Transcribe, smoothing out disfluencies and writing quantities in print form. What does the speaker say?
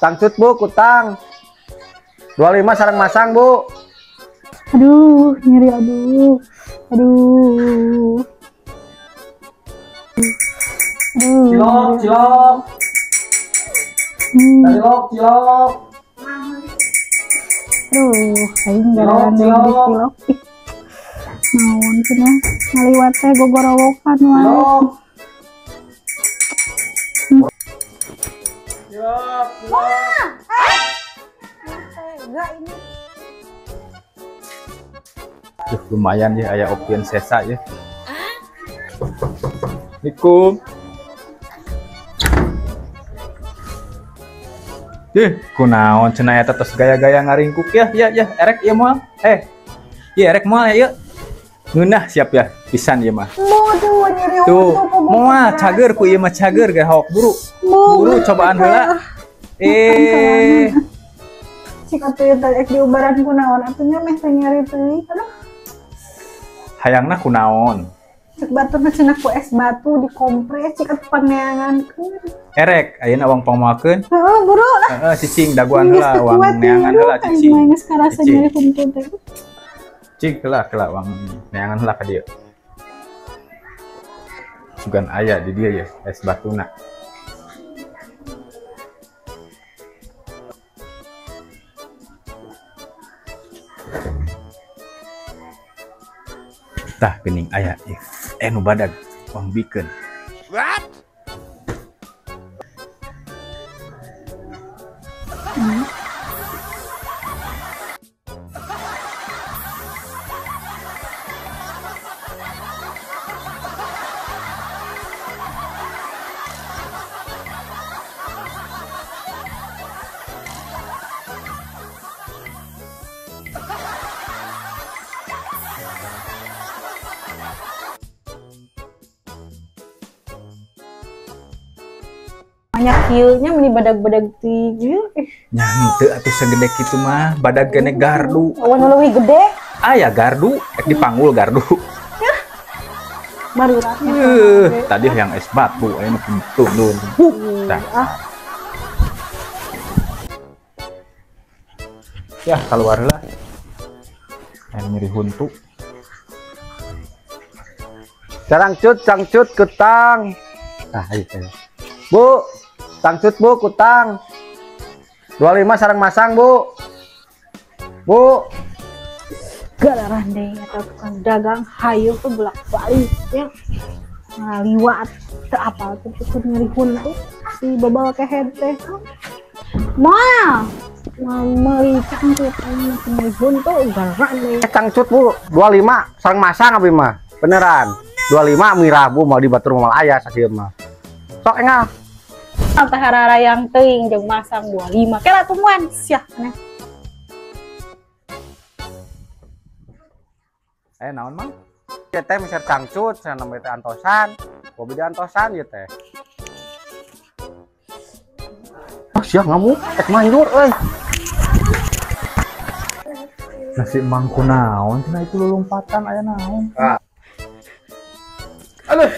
Tangcut bu, kutang 25 sarang masang bu. Aduh, nyeri, aduh. Aduh. Cilok, cilok. Cilok, cilok. Aduh, aing gara-gara cilok. Naon cenah ngaliwat teh gogorowokan wae. Cilok, cilok. Enggak ini. Lumayan ya aya option sesa ya. Assalamualaikum. Kunaon cenah eta tos gaya-gaya ngaringkuk ya erek ieu moal. Ieu erek moal ya. Ngeunah siap ya pisan ieu mah. Moduh nyeri tuh moal cager ku ieu mah cager ge hok buru. Buru cobaan heula. Cik atuh teh diubaran kunaon atunya meh teh nyeri teuing. Aduh. Hayangna kunaon? Cek baturna cenah ku es batu dikompres cik atuh paneangankeun. Erek ayeuna uang pangmoalkeun. Heeh, buru lah. Heeh, cicing daguan heula uang neangan heula cicing. Geus karasa nyeri kuntut teh. Cing heula uang neangan heula ka dieu. Sugan aya di dieu ya es batuna. Tah gening aya nu badag uang bikeun. What? Banyak kieunya meni badag-badag ti Nya henteu atuh segede kitu mah badag gene gardu. awan leuwih gede Aya gardu ek dipanggul gardu. baru ratnya Tadi yang es batu ayeuna turun. Tah. Ya keluar lah. Ayeuna nyeri huntu. Cangcut kutang. Nah, itu. Bu, tangcut bu, kutang 25 sarang masang bu. Bu. gara-gara deh atau tukang dagang hayu tuh bolak-balik ya. Ngaliwat teu apal tuh ikut nyeri huntu si babal kehead teh. Moal. Meuli cangcut anu nyeri huntu gara-gara deh. Cangcut bu, 25 sarang masang abi mah. Beneran. 25 mirah bu mau di batur moal aya sakieu mah. Sok engal. Teh harara yang teuing jeung masang 25 kela tungguan sia cenah. Naon mang? Ya teh miser cangcut, sana namanya teh antosan. Bobi di antosan ya teh. Ah sia ngamu, ek manjur euy. Nasi emang kunaon cenah itu lompatan aya naon. Aduh.